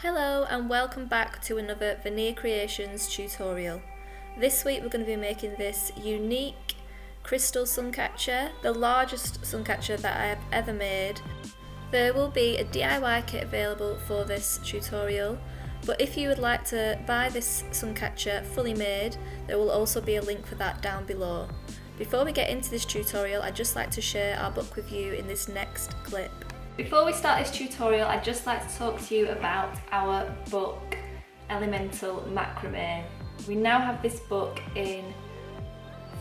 Hello and welcome back to another Vanircreations tutorial. This week we're going to be making this unique crystal suncatcher, the largest suncatcher that I have ever made. There will be a DIY kit available for this tutorial, but if you would like to buy this suncatcher fully made, there will also be a link for that down below. Before we get into this tutorial, I'd just like to share our book with you in this next clip. Before we start this tutorial, I'd just like to talk to you about our book, Elemental Macrame. We now have this book in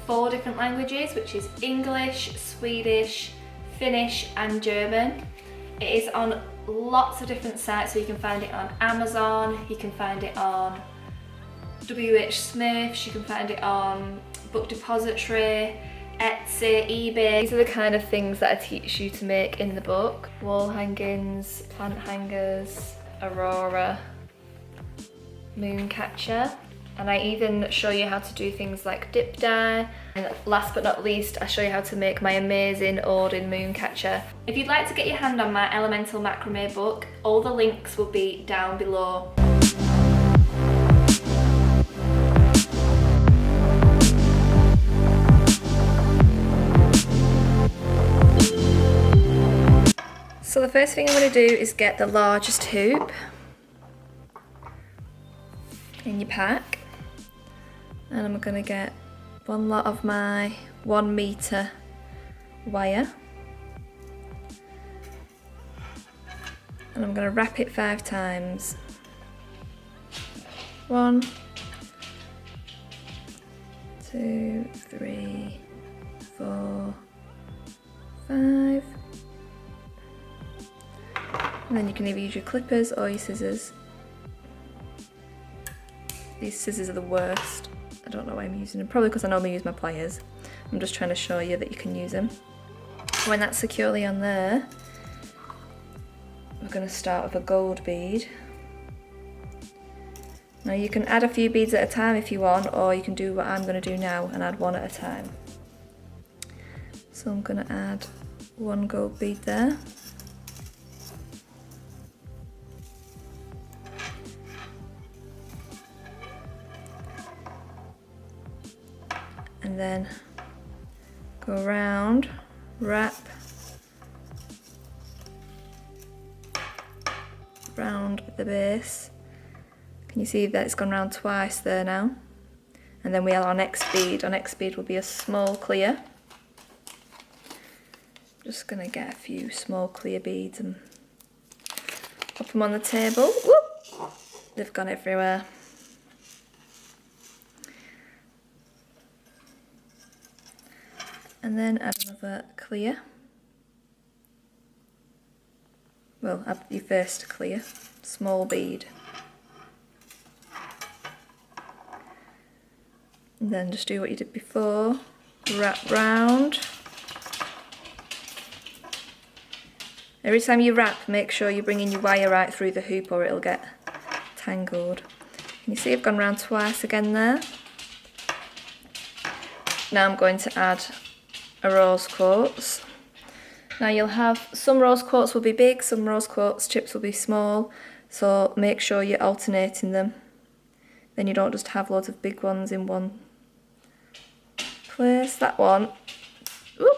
4 different languages, which is English, Swedish, Finnish and German. It is on lots of different sites, so you can find it on Amazon, you can find it on WH Smith's, you can find it on Book Depository, Etsy, eBay. These are the kind of things that I teach you to make in the book. Wall hangings, plant hangers, aurora, moon catcher. And I even show you how to do things like dip dye. And last but not least, I show you how to make my amazing Odin moon catcher. If you'd like to get your hand on my Elemental Macrame book, all the links will be down below. So the first thing I'm going to do is get the largest hoop in your pack, and I'm going to get one lot of my 1 meter wire, and I'm going to wrap it 5 times. 1, 2, 3, 4, 5. And then you can either use your clippers or your scissors. These scissors are the worst. I don't know why I'm using them. Probably because I normally use my pliers. I'm just trying to show you that you can use them. When that's securely on there, we're going to start with a gold bead. Now you can add a few beads at a time if you want, or you can do what I'm going to do now and add one at a time. So I'm going to add 1 gold bead there. And then go around, wrap round the base. Can you see that it's gone round twice there now? And then we have our next bead. Our next bead will be a small clear. Just gonna get a few small clear beads and pop them on the table. Whoop! They've gone everywhere. And then add another clear. Well, add your first clear, small bead. And then just do what you did before, wrap round. Every time you wrap, make sure you're bringing your wire right through the hoop or it'll get tangled. Can you see I've gone round twice again there? Now I'm going to add a rose quartz. Now you'll have, some rose quartz will be big, some rose quartz chips will be small, so make sure you're alternating them. Then you don't just have loads of big ones in one place. That one, whoop,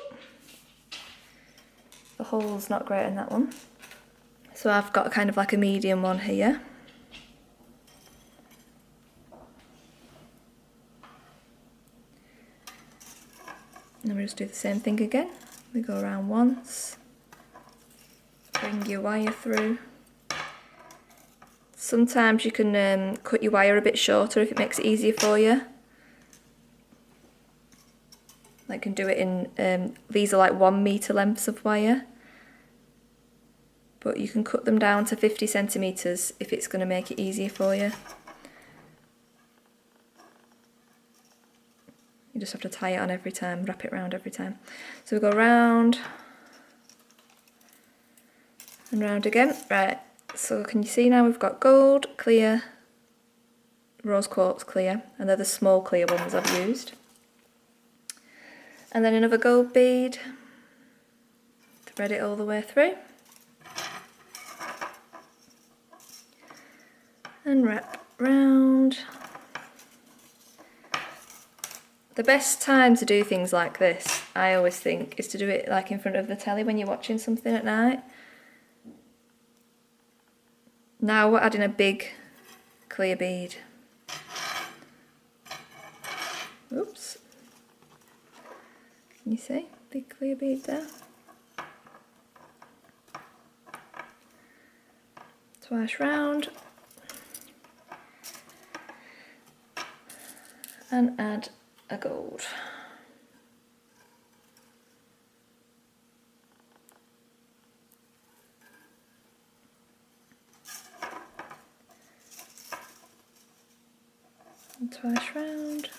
the hole's not great in that one. So I've got kind of like a medium one here. And then we just do the same thing again. We go around once, bring your wire through. Sometimes you can cut your wire a bit shorter if it makes it easier for you. I can do it in, these are like 1 meter lengths of wire. But you can cut them down to 50 centimeters if it's going to make it easier for you. You just have to tie it on every time, wrap it around every time. So we go round and round again. Right, so can you see now we've got gold, clear, rose quartz clear, and they're the small clear ones I've used. And then another gold bead, thread it all the way through. and wrap round. The best time to do things like this, I always think, is to do it like in front of the telly when you're watching something at night. Now we're adding a big clear bead. Oops. Can you see? Big clear bead there. Twice round. And add a gold. And twice round.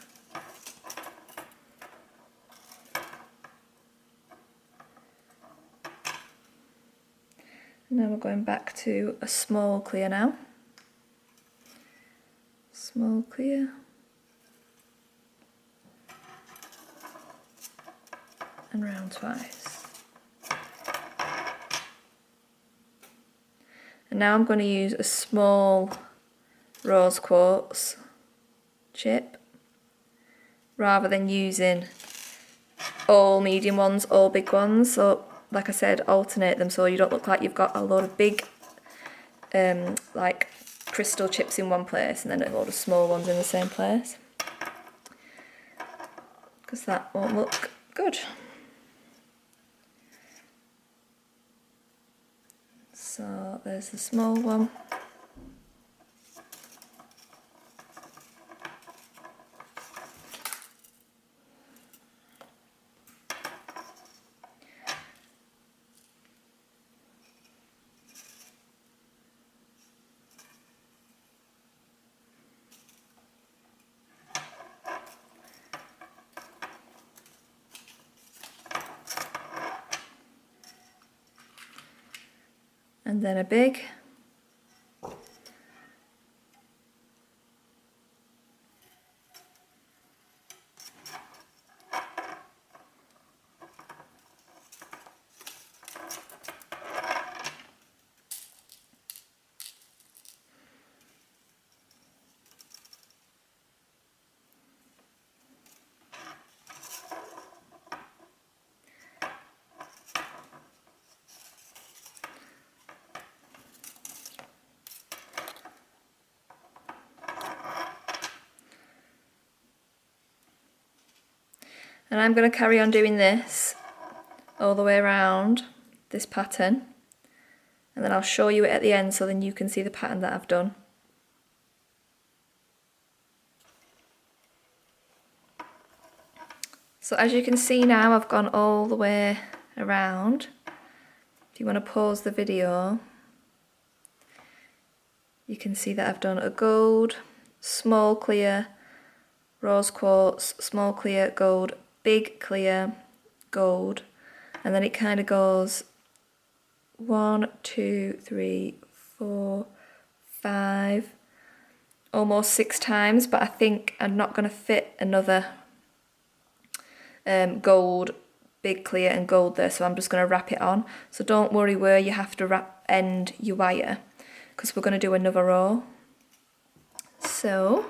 And now we're going back to a small clear now. Small clear. And round twice. And now I'm going to use a small rose quartz chip rather than using all medium ones, all big ones. So like I said, alternate them so you don't look like you've got a load of big like crystal chips in one place and then a load of small ones in the same place, because that won't look good. So there's the small one. And then a big. And I'm going to carry on doing this all the way around this pattern, and then I'll show you it at the end so then you can see the pattern that I've done. So as you can see now, I've gone all the way around. If you want to pause the video, you can see that I've done a gold, small clear, rose quartz, small clear, gold, big clear, gold, and then it kind of goes 1, 2, 3, 4, 5, almost 6 times, but I think I'm not going to fit another gold, big clear and gold there, so I'm just going to wrap it on. So don't worry where you have to end your wire, because we're going to do another row. So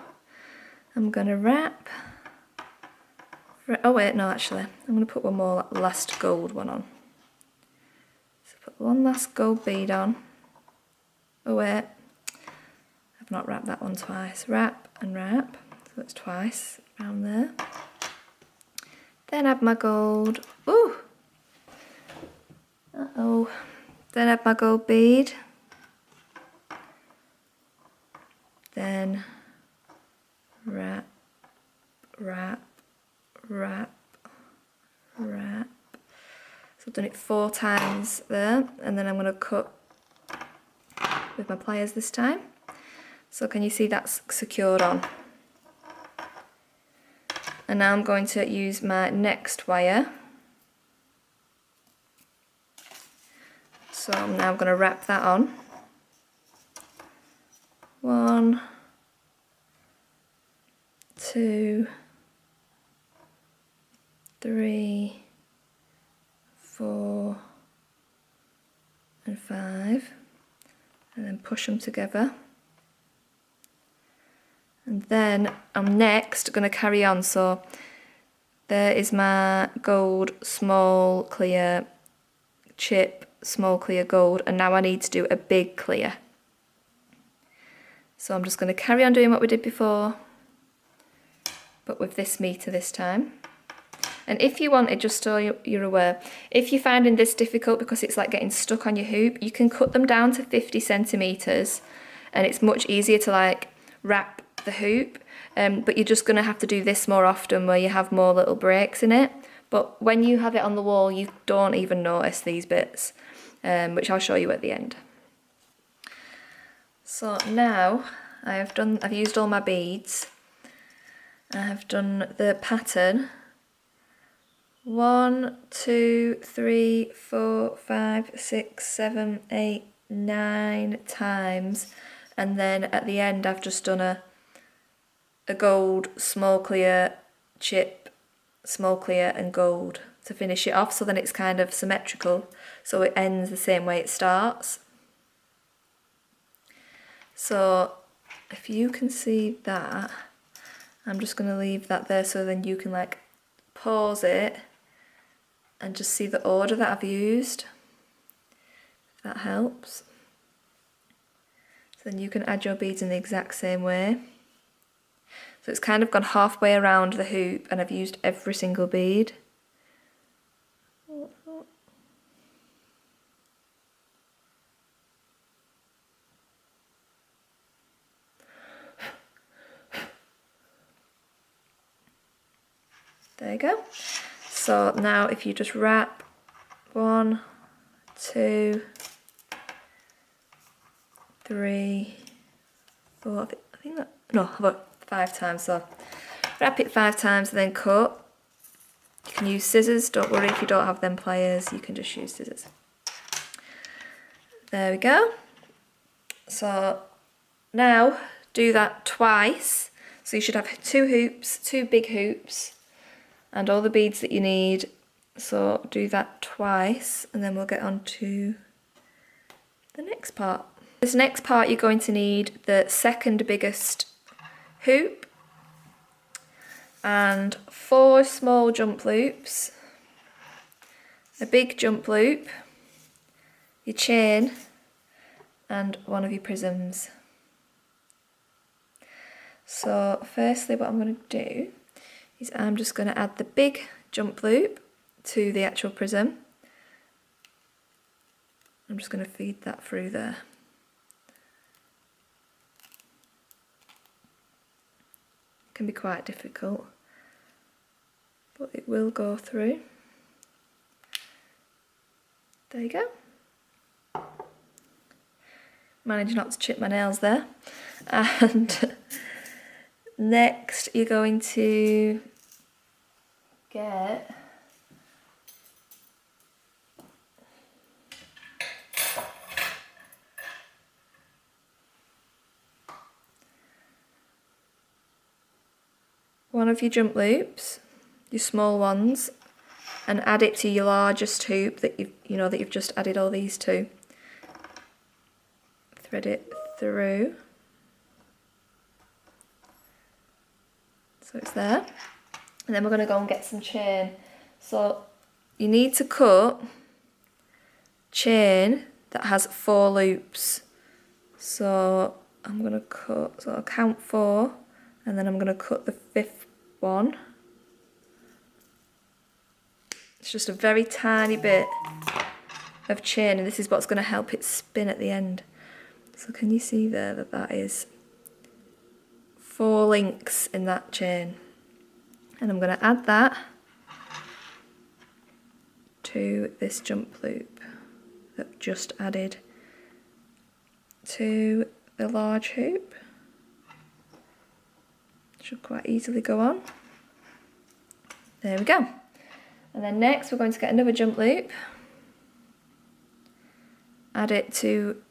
I'm going to wrap. Oh wait, no, actually, I'm going to put one more last gold one on. So put one last gold bead on. Oh wait, I've not wrapped that one twice. Wrap and wrap, so it's twice around there. Then add my gold. Ooh! Uh-oh. Then add my gold bead. Then wrap, wrap, wrap, wrap. So I've done it 4 times there, and then I'm going to cut with my pliers this time. So can you see that's secured on? And now I'm going to use my next wire. So I'm now going to wrap that on. 1, 2, 3, 4, and 5, and then push them together. And then I'm next going to carry on. So there is my gold small clear chip, small clear gold, and now I need to do a big clear. So I'm just going to carry on doing what we did before, but with this meter this time. And if you wanted, just so you're aware, if you're finding this difficult because it's like getting stuck on your hoop, you can cut them down to 50 centimeters, and it's much easier to like wrap the hoop. But you're just going to have to do this more often where you have more little breaks in it. But when you have it on the wall, you don't even notice these bits, which I'll show you at the end. So now I've used all my beads. I have done the pattern 1, 2, 3, 4, 5, 6, 7, 8, 9 times, and then at the end I've just done a gold, small clear, chip, small clear and gold to finish it off, so then it's kind of symmetrical, so it ends the same way it starts. So if you can see that, I'm just going to leave that there so then you can like pause it and just see the order that I've used, if that helps. So then you can add your beads in the exact same way. So it's kind of gone halfway around the hoop and I've used every single bead. There you go. So now if you just wrap 1, 2, 3, 4, I think that, no, about 5 times, so wrap it 5 times and then cut. You can use scissors, don't worry if you don't have them pliers, you can just use scissors. There we go. So now do that twice. So you should have 2 hoops, 2 big hoops, and all the beads that you need. So do that twice and then we'll get on to the next part. This next part you're going to need the second biggest hoop and 4 small jump loops, a big jump loop, your chain and one of your prisms. So firstly what I'm going to do is I'm just going to add the big jump loop to the actual prism. I'm just going to feed that through there. It can be quite difficult, but it will go through. There you go. Managed not to chip my nails there. And next you're going to get one of your jump loops, your small ones, and add it to your largest hoop that you've just added all these to. Thread it through. So it's there. And then we're going to go and get some chain. So you need to cut chain that has 4 loops. So I'm going to cut, so I'll count 4 and then I'm going to cut the 5th one. It's just a very tiny bit of chain and this is what's going to help it spin at the end. So can you see there that that is 4 links in that chain? And I'm going to add that to this jump loop that I've just added to the large hoop. Should quite easily go on. There we go. And then next we're going to get another jump loop, add it to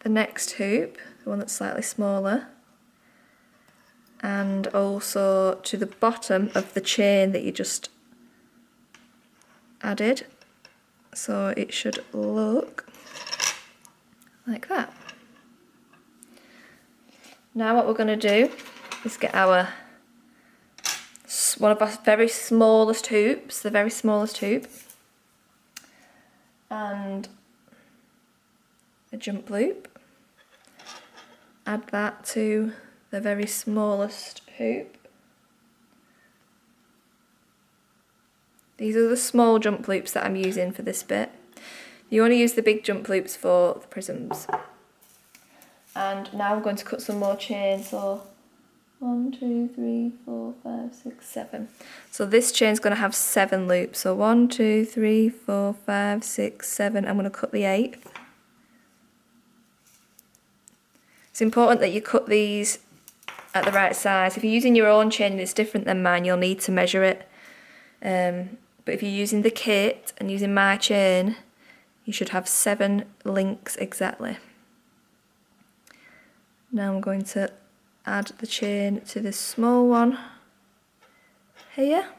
the next hoop, the one that's slightly smaller, and also to the bottom of the chain that you just added. So it should look like that. Now what we're going to do is get our one of our very smallest hoops, the very smallest hoop, and a jump loop. Add that to the very smallest hoop. These are the small jump loops that I'm using for this bit. You want to use the big jump loops for the prisms. And now I'm going to cut some more chain, so 1, 2, 3, 4, 5, 6, 7. So this chain's going to have 7 loops. So 1, 2, 3, 4, 5, 6, 7. I'm going to cut the 8th. It's important that you cut these at the right size. If you're using your own chain and it's different than mine, you'll need to measure it. But if you're using the kit and using my chain, you should have 7 links exactly. Now I'm going to add the chain to this small one here,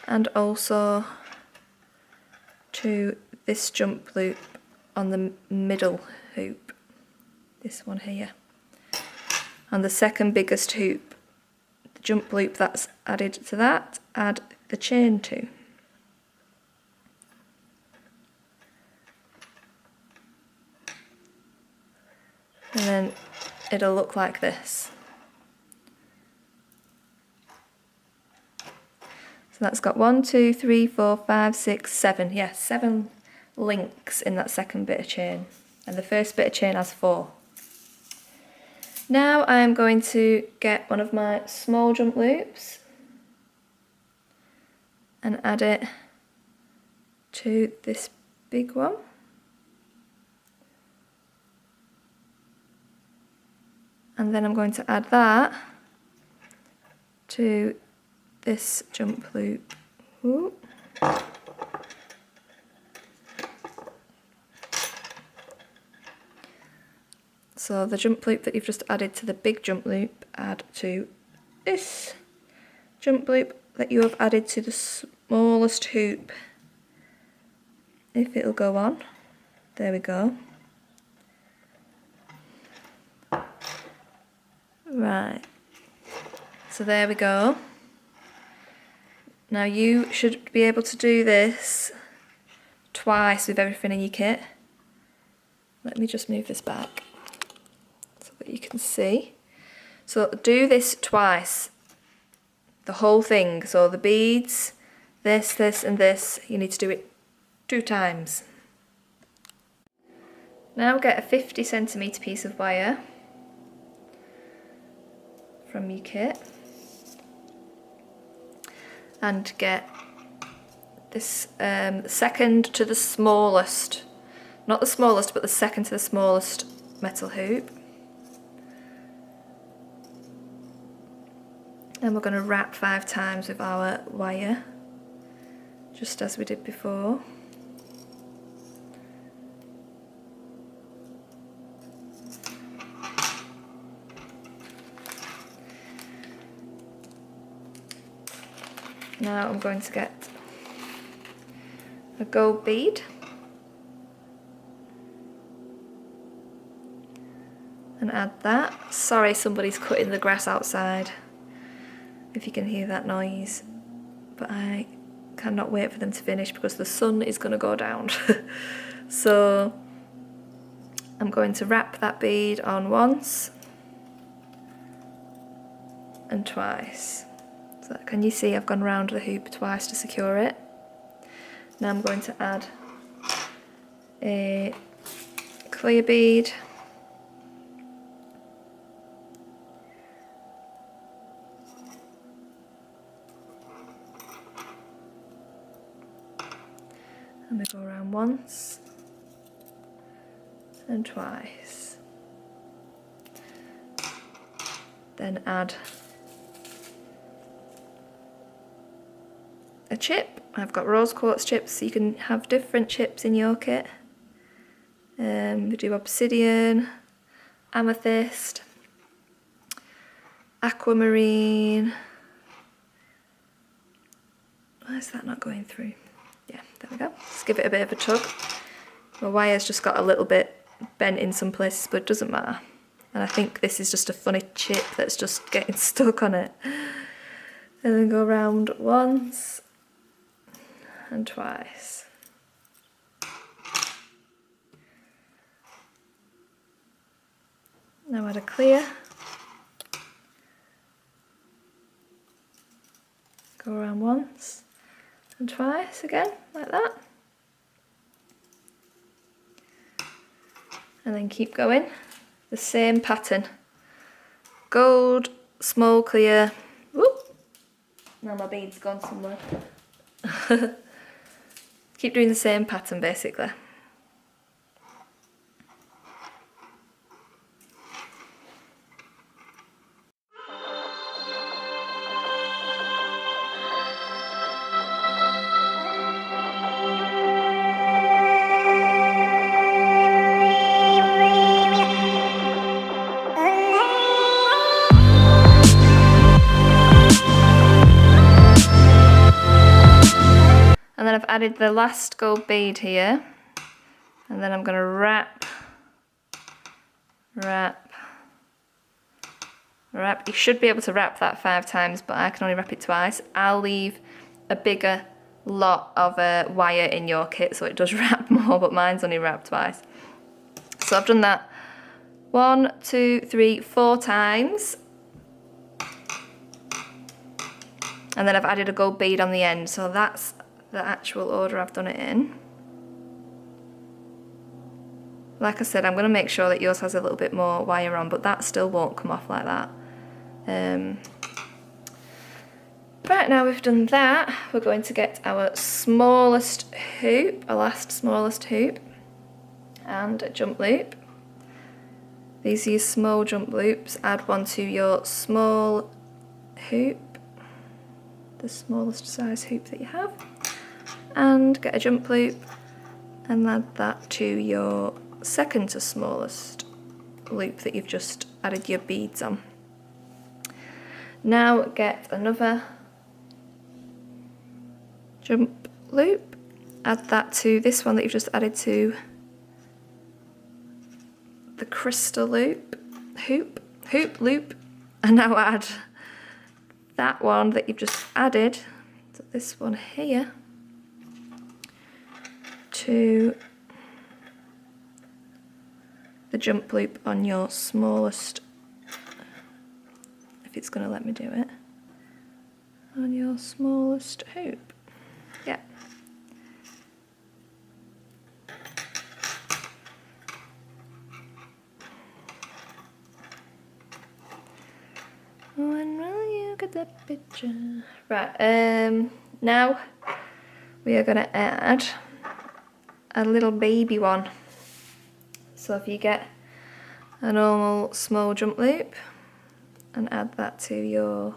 and also to this jump loop on the middle hoop, this one here. On the second biggest hoop, the jump loop that's added to that, add the chain to. And then it'll look like this. So that's got 1, 2, 3, 4, 5, 6, 7. Yeah, 7 links in that second bit of chain. And the first bit of chain has 4. Now I'm going to get one of my small jump loops and add it to this big one. And then I'm going to add that to this jump loop. Ooh. So the jump loop that you've just added to the big jump loop, add to this jump loop that you have added to the smallest hoop. If it'll go on. There we go. Right, so there we go. Now you should be able to do this twice with everything in your kit. Let me just move this back so that you can see. So do this twice, the whole thing. So the beads, this, and this, you need to do it 2 times. Now get a 50cm piece of wire from your kit and get this second to the smallest, not the smallest but the second to the smallest metal hoop, and we're going to wrap 5 times with our wire just as we did before. Now I'm going to get a gold bead and add that. Sorry, somebody's cutting the grass outside, if you can hear that noise, but I cannot wait for them to finish because the sun is going to go down. So I'm going to wrap that bead on once and twice. So can you see I've gone round the hoop twice to secure it. Now I'm going to add a clear bead and we go around once and twice. Then add a chip. I've got rose quartz chips, so you can have different chips in your kit. We do obsidian, amethyst, aquamarine. Why is that not going through? Yeah, there we go. Let's give it a bit of a tug. My wire's just got a little bit bent in some places, but it doesn't matter. And I think this is just a funny chip that's just getting stuck on it. And then go around once and twice. Now add a clear. Go around once and twice again, like that. And then keep going. The same pattern. Gold, small clear. Whoop. Now my bead's gone somewhere. Keep doing the same pattern basically. And then I've added the last gold bead here, and then I'm going to wrap. You should be able to wrap that 5 times, but I can only wrap it twice. I'll leave a bigger lot of wire in your kit so it does wrap more, but mine's only wrapped twice. So I've done that 1, 2, 3, 4 times. And then I've added a gold bead on the end, so that's the actual order I've done it in. Like I said, I'm going to make sure that yours has a little bit more wire on, but that still won't come off like that. Right, now we've done that, we're going to get our smallest hoop, our last smallest hoop, and a jump loop. These are your small jump loops. Add one to your small hoop, the smallest size hoop that you have, and get a jump loop and add that to your second to smallest loop that you've just added your beads on. Now get another jump loop, add that to this one that you've just added to the crystal loop, hoop loop, and now add that one that you've just added to this one here to the jump loop on your smallest, if it's going to let me do it, on your smallest hoop. Yeah. When will you get that picture? Right, now we are going to add a little baby one. So if you get a normal small jump loop and add that to your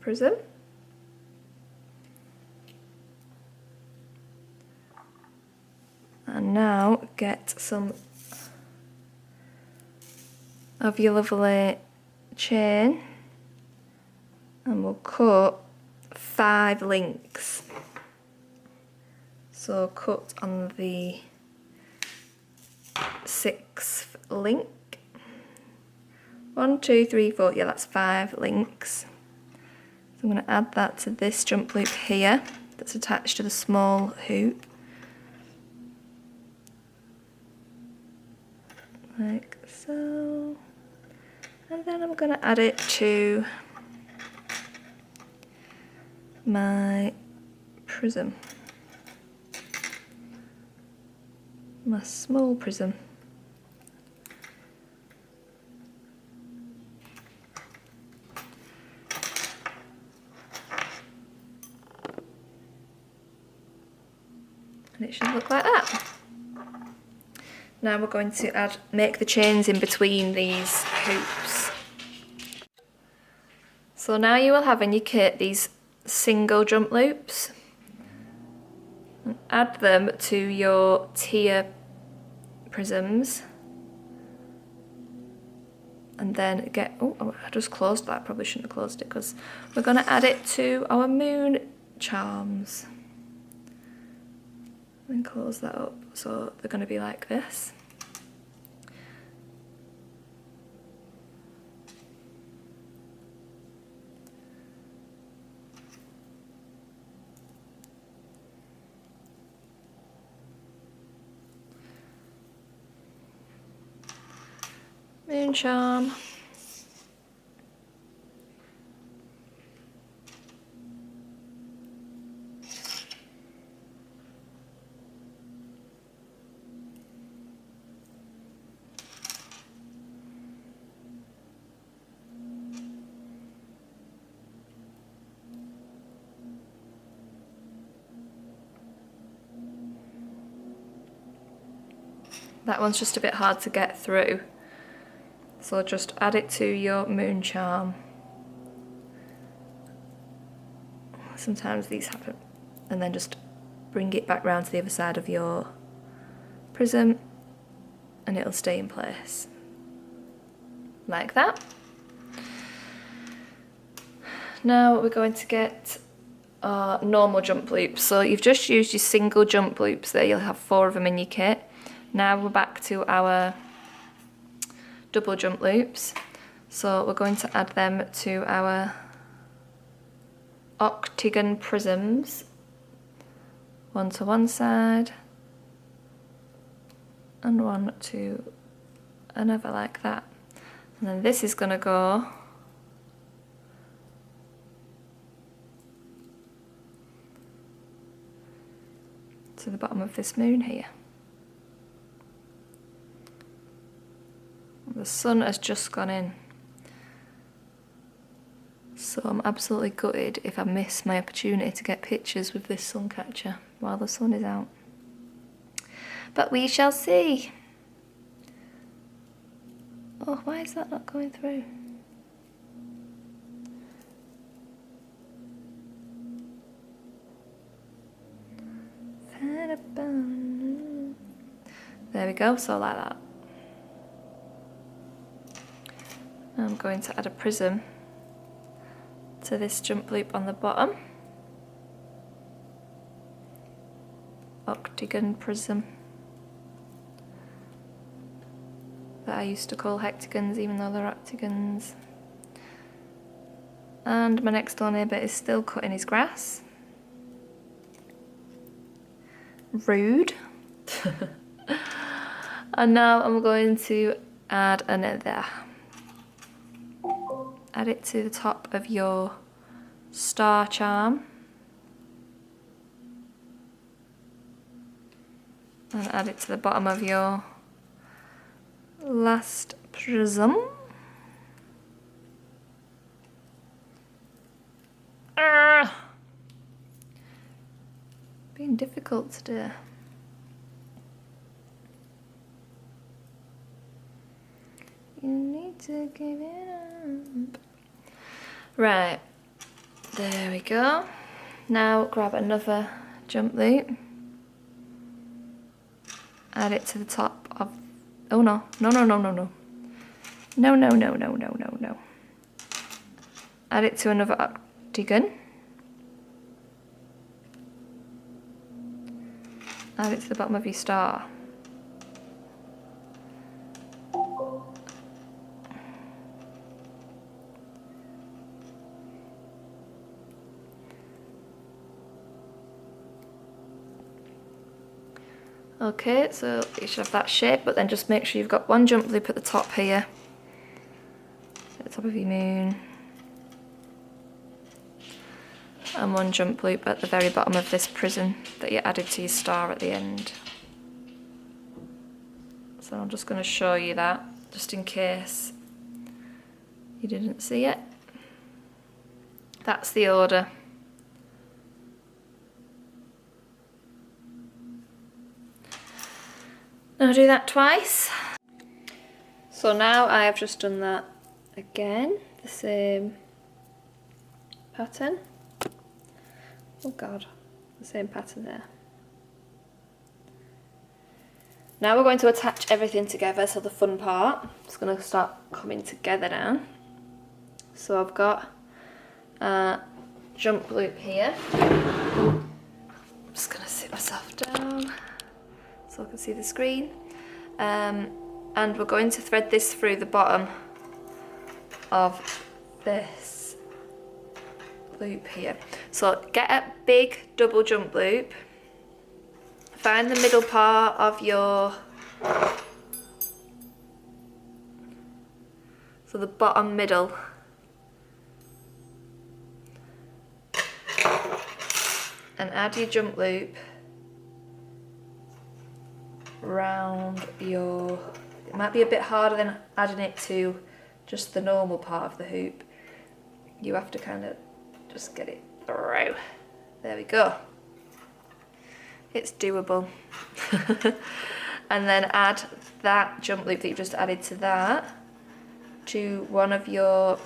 prism. And now get some of your lovely chain and we'll cut 5 links. So cut on the 6th link. 1, 2, 3, 4, yeah, that's 5 links. So I'm going to add that to this jump loop here that's attached to the small hoop. Like so. And then I'm going to add it to my prism. My small prism. And it should look like that. Now we're going to make the chains in between these hoops. So now you will have in your kit these single jump loops. And add them to your tier prisms. And then get, oh, I just closed that, I probably shouldn't have closed it because we're going to add it to our moon charms. And close that up, so they're going to be like this. moon charm. That one's just a bit hard to get through, so just add it to your moon charm. Sometimes these happen, and then just bring it back round to the other side of your prism and it'll stay in place like that. Now we're going to get our normal jump loops. So you've just used your single jump loops there, you'll have 4 of them in your kit. Now we're back to our double jump loops. So we're going to add them to our octagon prisms. One to one side and one to another like that. And then this is going to go to the bottom of this moon here. The sun has just gone in, so I'm absolutely gutted if I miss my opportunity to get pictures with this Suncatcher while the sun is out. But we shall see. Oh, why is that not going through? There we go, so like that. I'm going to add a prism to this jump loop on the bottom. Octagon prism that I used to call hectagons even though they're octagons. And my next door neighbour is still cutting his grass. Rude. And now I'm going to add another. Add it to the top of your star charm. And add it to the bottom of your last prism. Being difficult today. You need to give it up. Right, there we go. Now grab another jump loop. Add it to the top of, oh no, no, no, no, no, no. No, no, no, no, no, no, no. Add it to another octagon. Add it to the bottom of your star. Okay, so you should have that shape, but then just make sure you've got one jump loop at the top here, at the top of your moon, and one jump loop at the very bottom of this prism that you added to your star at the end. So I'm just going to show you that, just in case you didn't see it. That's the order. I'll do that twice. So now I have just done that again, the same pattern. Oh God, the same pattern there. Now we're going to attach everything together, so the fun part is going to start coming together now. So I've got a jump loop here. I'm just going to sit myself down so I can see the screen. And we're going to thread this through the bottom of this loop here. So get a big double jump loop, find the middle part of your so the bottom middle. And add your jump loop round your, it might be a bit harder than adding it to just the normal part of the hoop. You have to kind of just get it through. There we go. It's doable. And then add that jump loop that you've just added to that to one of your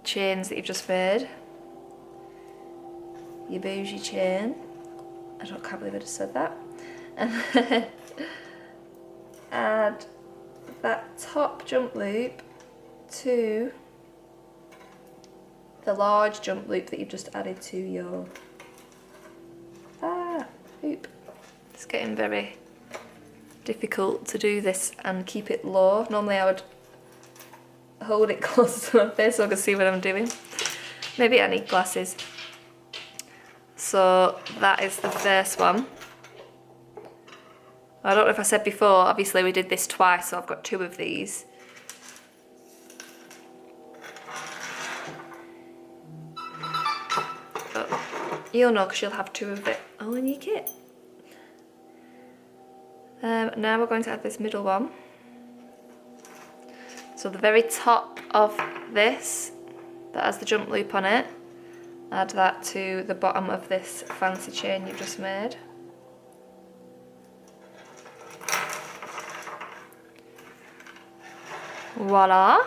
chains that you've just made. Your bougie chain. Can't believe I just said that. And then add that top jump loop to the large jump loop that you've just added to your hoop. It's getting very difficult to do this and keep it low. Normally I would hold it close to my face so I can see what I'm doing. Maybe I need glasses. So that is the first one. I don't know if I said before, obviously we did this twice, so I've got 2 of these. But you'll know because you'll have 2 of it all in your kit. Now we're going to add this middle one. So the very top of this, that has the jump loop on it, add that to the bottom of this fancy chain you've just made. Voila!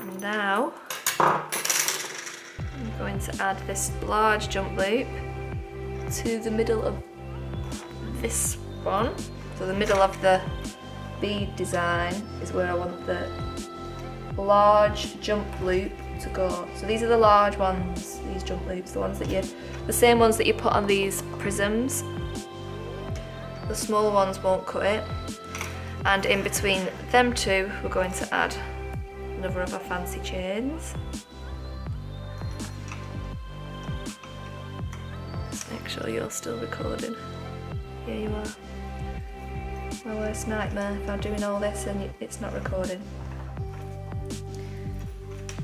And now I'm going to add this large jump loop to the middle of this one. So the middle of the bead design is where I want the large jump loop to go. So these are the large ones, these jump loops, the same ones that you put on these prisms. The smaller ones won't cut it. And in between them 2, we're going to add another of our fancy chains. Just make sure you're still recording. Here you are. My worst nightmare if I'm doing all this and it's not recording.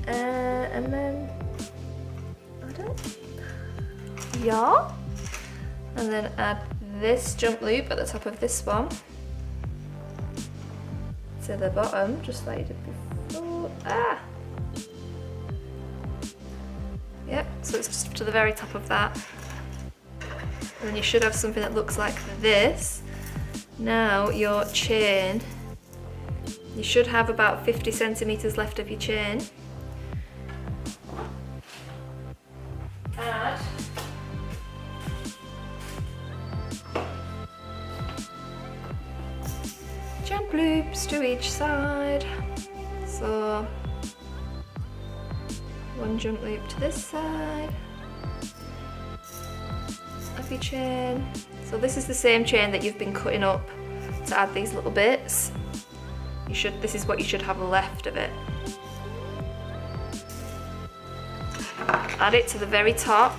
And then, yeah. And then add this jump loop at the top of this one to the bottom, just like you did before. Yep, so it's just to the very top of that. And then you should have something that looks like this. Now your chain, you should have about 50 centimetres left of your chain. Add jump loops to each side. So one jump loop to this side of your chain. So this is the same chain that you've been cutting up to add these little bits. This is what you should have left of it. Add it to the very top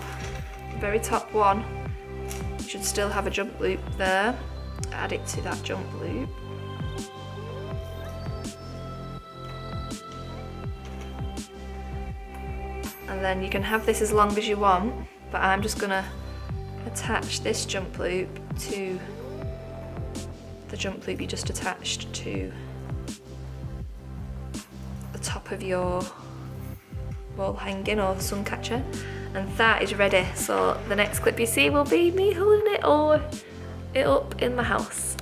one. You should still have a jump loop there. Add it to that jump loop. And then you can have this as long as you want, but I'm just gonna attach this jump loop to the jump loop you just attached to the top of your wall hanging or Suncatcher, and that is ready. So the next clip you see will be me holding it up in my house.